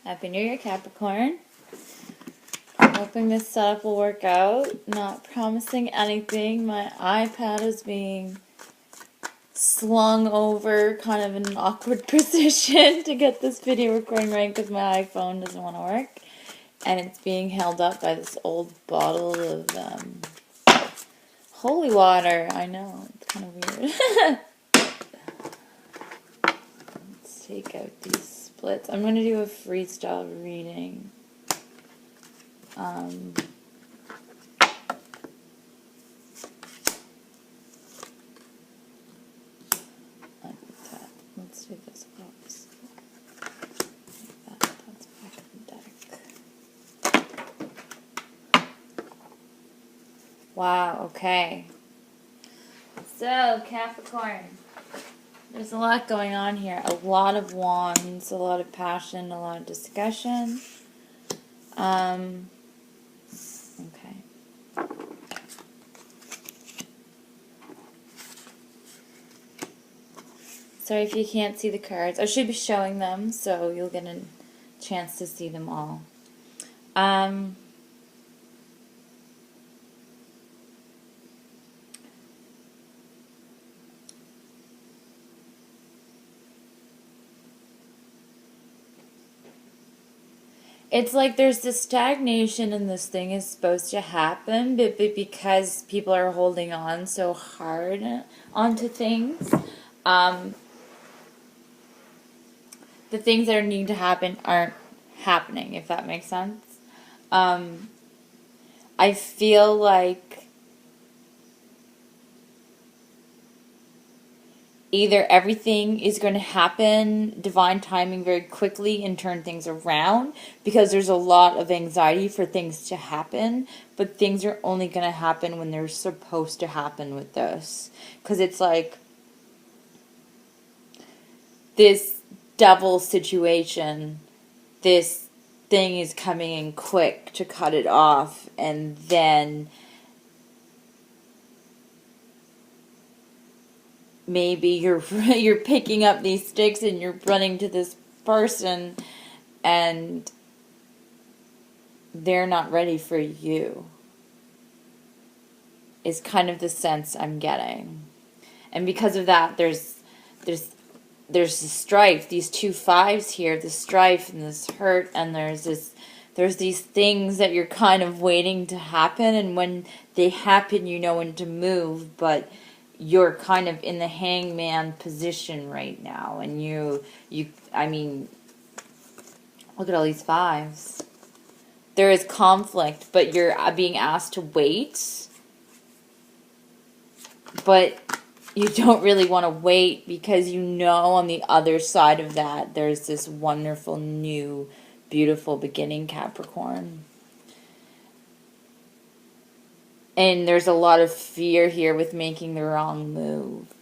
Happy New Year, Capricorn. I'm hoping this setup will work out. Not promising anything. My iPad is being slung over kind of in an awkward position to get this video recording right because my iPhone doesn't want to work. And it's being held up by this old bottle of holy water. I know, it's kind of weird. Let's take out these splits. I'm going to do a freestyle reading. Let's do this opposite. Like that. That's back of the deck. Wow, okay. So, Capricorn. There's a lot going on here. A lot of wands, a lot of passion, a lot of discussion. Okay. Sorry if you can't see the cards. I should be showing them, so you'll get a chance to see them all. It's like there's this stagnation and this thing is supposed to happen, but because people are holding on so hard onto things, the things that need to happen aren't happening, if that makes sense. I feel like either everything is going to happen, divine timing, very quickly and turn things around, because there's a lot of anxiety for things to happen, but things are only going to happen when they're supposed to happen with this. Because it's like this devil situation, this thing is coming in quick to cut it off, and then maybe you're picking up these sticks and you're running to this person and they're not ready for you, is kind of the sense I'm getting. And because of that, there's the strife, these two fives here, the strife and this hurt, and there's these things that you're kind of waiting to happen, and when they happen, you know when to move, but you're kind of in the hangman position right now, and I mean, look at all these fives. There is conflict, but you're being asked to wait, but you don't really want to wait because you know on the other side of that there's this wonderful, new, beautiful beginning, Capricorn. And there's a lot of fear here with making the wrong move.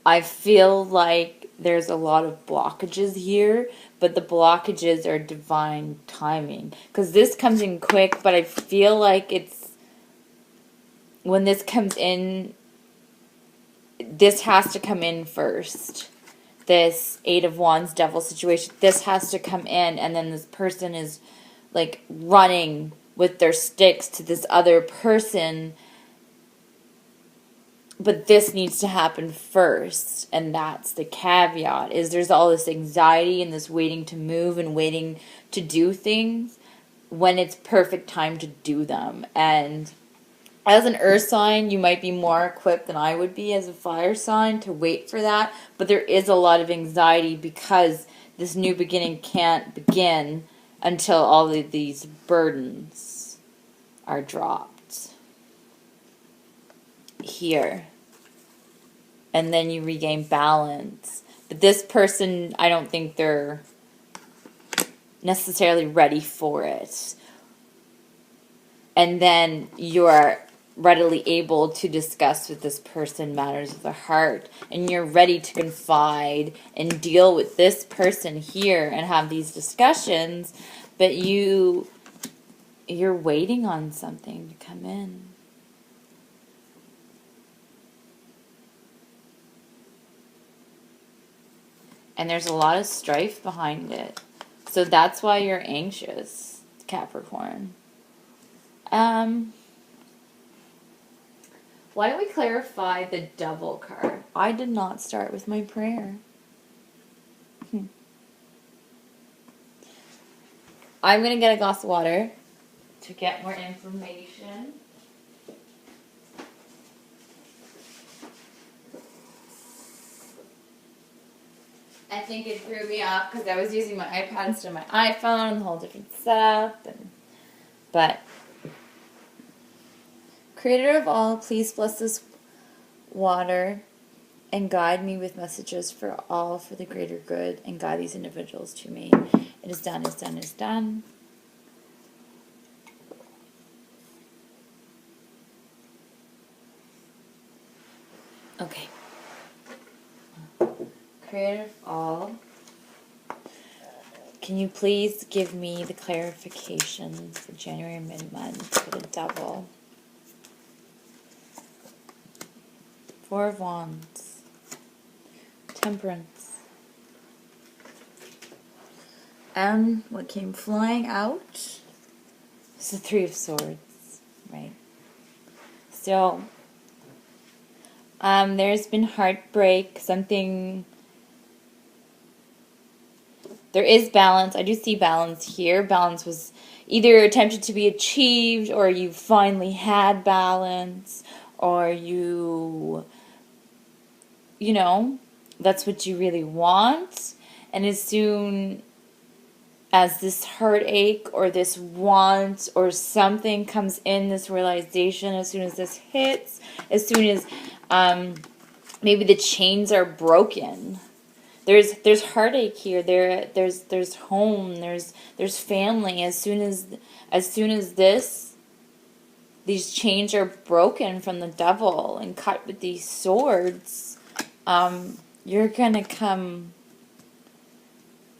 I feel like there's a lot of blockages here, but the blockages are divine timing. Because this comes in quick, but I feel like when this comes in, this has to come in first. This Eight of Wands devil situation, this has to come in, and then this person is like running with their sticks to this other person, but this needs to happen first, and that's the caveat, is there's all this anxiety and this waiting to move and waiting to do things when it's perfect time to do them. And as an earth sign, you might be more equipped than I would be as a fire sign to wait for that. But there is a lot of anxiety because this new beginning can't begin until all of these burdens are dropped here. And then you regain balance. But this person, I don't think they're necessarily ready for it. And then you're readily able to discuss with this person matters of the heart, and you're ready to confide and deal with this person here and have these discussions, but you're waiting on something to come in. And there's a lot of strife behind it. So that's why you're anxious, Capricorn. Why don't we clarify the Devil card? I did not start with my prayer. I'm going to get a glass of water to get more information. I think it threw me off because I was using my iPad instead of my iPhone, a whole different setup. But, Creator of all, please bless this water and guide me with messages for all for the greater good, and guide these individuals to me. It is done, it is done, it is done. Okay. Creator of all, can you please give me the clarifications for January mid-month for the Devil? Four of Wands, Temperance, and what came flying out is the Three of Swords, right? So, there's been heartbreak, something. There is balance. I do see balance here. Balance was either attempted to be achieved, or you finally had balance, or you know, that's what you really want. And as soon as this heartache or this want or something comes in, this realization, as soon as this hits, as soon as maybe the chains are broken, there's heartache here. There's home. There's family. As soon as these chains are broken from the Devil and cut with these swords, you're gonna come.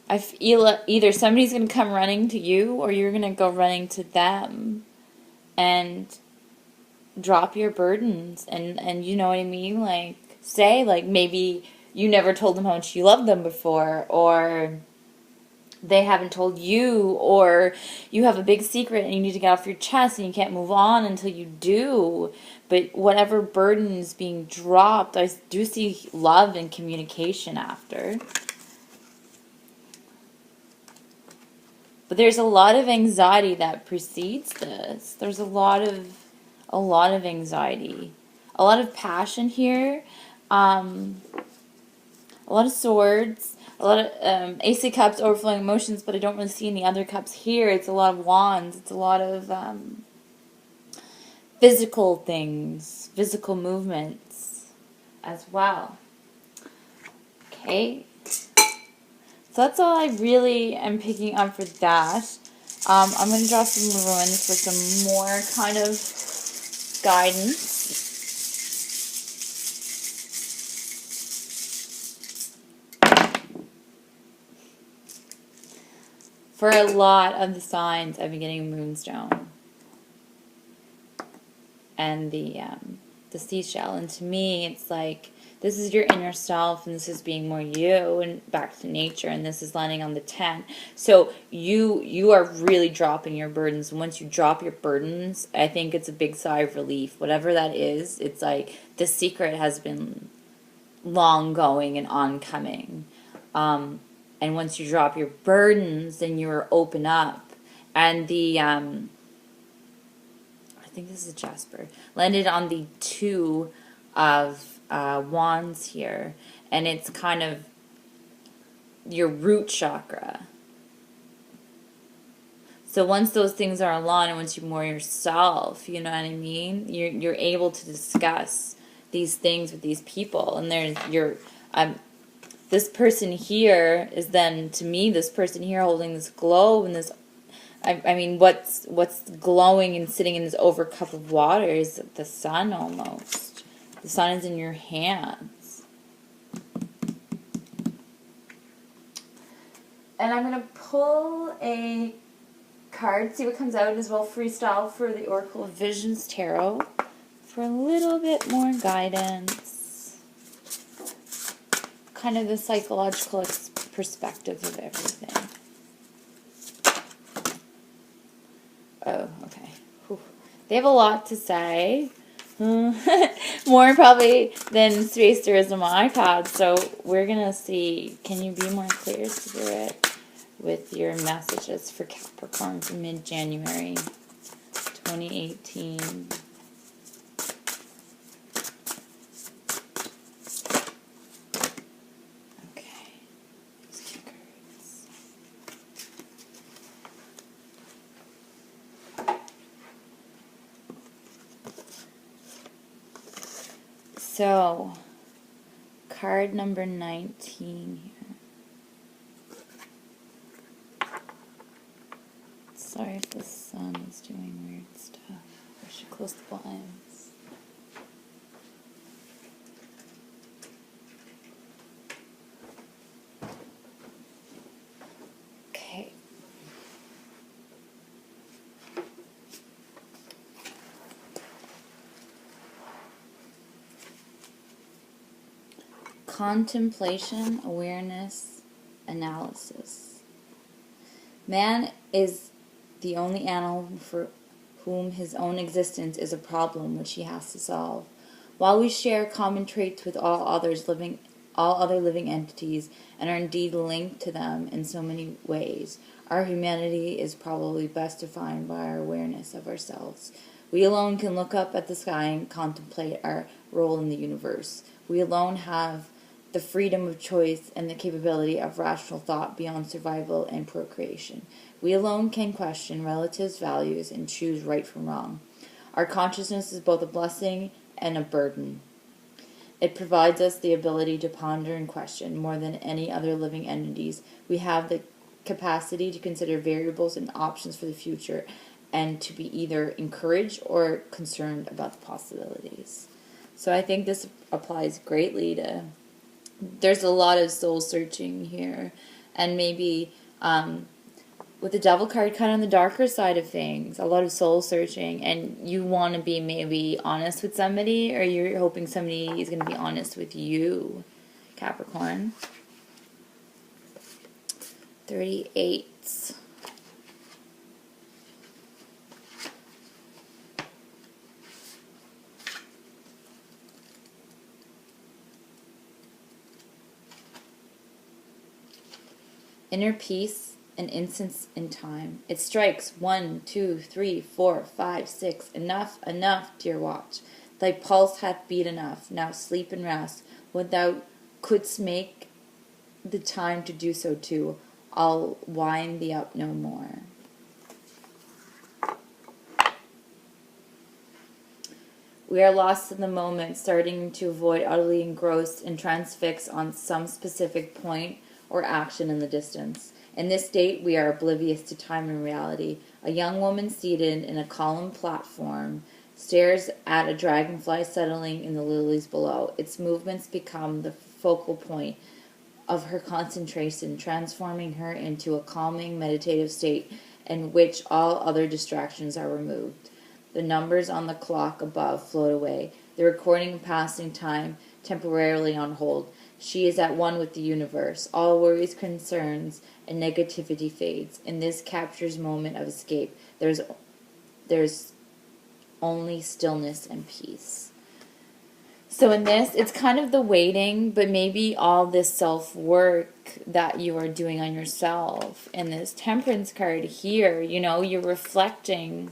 I feel either somebody's gonna come running to you, or you're gonna go running to them, and drop your burdens, and you know what I mean. Like, say, like, maybe you never told them how much you love them before, or they haven't told you, or you have a big secret and you need to get off your chest and you can't move on until you do. But whatever burden is being dropped, I do see love and communication after. But there's a lot of anxiety that precedes this. There's a lot of anxiety, a lot of passion here, a lot of swords, a lot of Ace of Cups, overflowing emotions, but I don't really see any other cups here. It's a lot of wands. It's a lot of physical things, physical movements as well. Okay. So that's all I really am picking up for that. I'm going to draw some runes for some more kind of guidance. For a lot of the signs, I've been getting Moonstone and the seashell. And to me, it's like, this is your inner self, and this is being more you and back to nature, and this is landing on the 10. So you are really dropping your burdens. And once you drop your burdens, I think it's a big sigh of relief. Whatever that is, it's like the secret has been long going and oncoming. And once you drop your burdens, then you're open up. And the, I think this is Jasper, landed on the 2 of wands here. And it's kind of your root chakra. So once those things are aligned, and once you're more yourself, you know what I mean? You're able to discuss these things with these people. And there's this person here is then, to me, this person here holding this globe and this, I mean, what's glowing and sitting in this over cup of water is the sun almost. The sun is in your hands. And I'm going to pull a card, see what comes out as well, freestyle for the Oracle of Visions Tarot for a little bit more guidance. kind of the psychological perspective of everything. Oh, okay. Whew. They have a lot to say. More probably than Space Tourism I've had. So we're going to see. Can you be more clear, Spirit, with your messages for Capricorn for mid-January 2018? So, card number 19 here. Sorry if the sun is doing weird stuff. I should close the blinds. Okay. Contemplation, awareness, analysis. Man is the only animal for whom his own existence is a problem which he has to solve. While we share common traits with all other living entities and are indeed linked to them in so many ways, our humanity is probably best defined by our awareness of ourselves. We alone can look up at the sky and contemplate our role in the universe. We alone have the freedom of choice and the capability of rational thought beyond survival and procreation. We alone can question relatives' values and choose right from wrong. Our consciousness is both a blessing and a burden. It provides us the ability to ponder and question more than any other living entities. We have the capacity to consider variables and options for the future and to be either encouraged or concerned about the possibilities. So I think this applies greatly to... There's a lot of soul searching here, and maybe with the Devil card kind of on the darker side of things, a lot of soul searching, and you want to be maybe honest with somebody, or you're hoping somebody is going to be honest with you, Capricorn. 38. Inner peace, an instance in time. It strikes 1, 2, 3, 4, 5, 6. Enough, enough, dear watch. Thy pulse hath beat enough. Now sleep and rest. When thou couldst make the time to do so too, I'll wind thee up no more. We are lost in the moment, starting to avoid, utterly engrossed and transfixed on some specific point or action in the distance. In this state, we are oblivious to time and reality. A young woman seated in a column platform stares at a dragonfly settling in the lilies below. Its movements become the focal point of her concentration, transforming her into a calming, meditative state in which all other distractions are removed. The numbers on the clock above float away, the recording of passing time temporarily on hold. She is at one with the universe. All worries, concerns, and negativity fades. In this capture's moment of escape, there's only stillness and peace. So in this, it's kind of the waiting, but maybe all this self-work that you are doing on yourself. In this Temperance card here, you're reflecting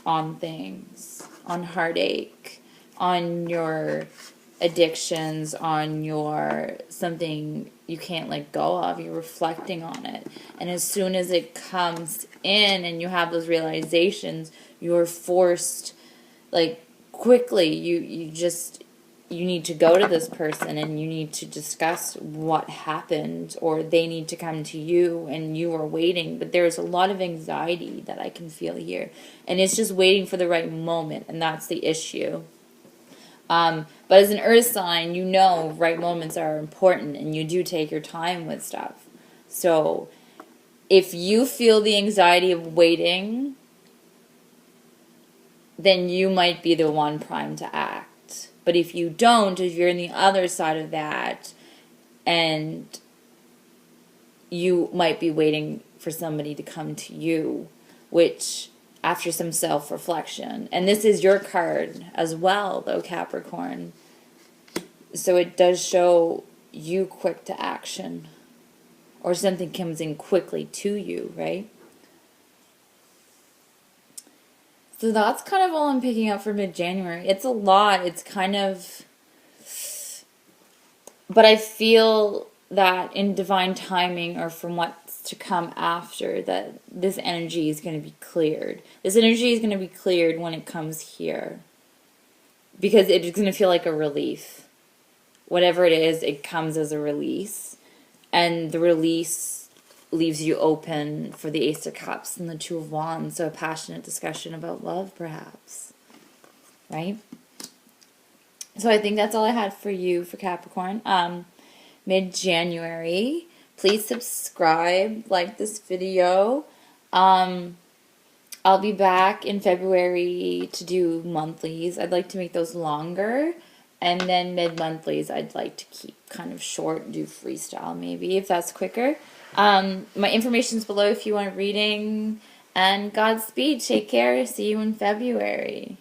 on things, on heartache, on your addictions, on your something you can't let go of. You're reflecting on it, and as soon as it comes in and you have those realizations, you're forced, quickly, you need to go to this person and you need to discuss what happened, or they need to come to you and you are waiting. But there's a lot of anxiety that I can feel here, and it's just waiting for the right moment, and that's the issue. But as an earth sign, right moments are important, and you do take your time with stuff. So if you feel the anxiety of waiting, then you might be the one primed to act. But if you don't, if you're on the other side of that, and you might be waiting for somebody to come to you, which after some self-reflection. And this is your card as well, though, Capricorn. So it does show you quick to action, or something comes in quickly to you, right? So that's kind of all I'm picking up for mid-January. It's a lot. It's kind of... But I feel that in divine timing, or from what's to come after, that this energy is going to be cleared. This energy is going to be cleared when it comes here. Because it's going to feel like a relief. Whatever it is, it comes as a release. And the release leaves you open for the Ace of Cups and the Two of Wands. So a passionate discussion about love, perhaps. Right? So I think that's all I had for you, for Capricorn. Mid-January. Please subscribe, like this video. I'll be back in February to do monthlies. I'd like to make those longer. And then mid-monthlies, I'd like to keep kind of short, do freestyle maybe, if that's quicker. My information's below if you want a reading. And Godspeed. Take care. See you in February.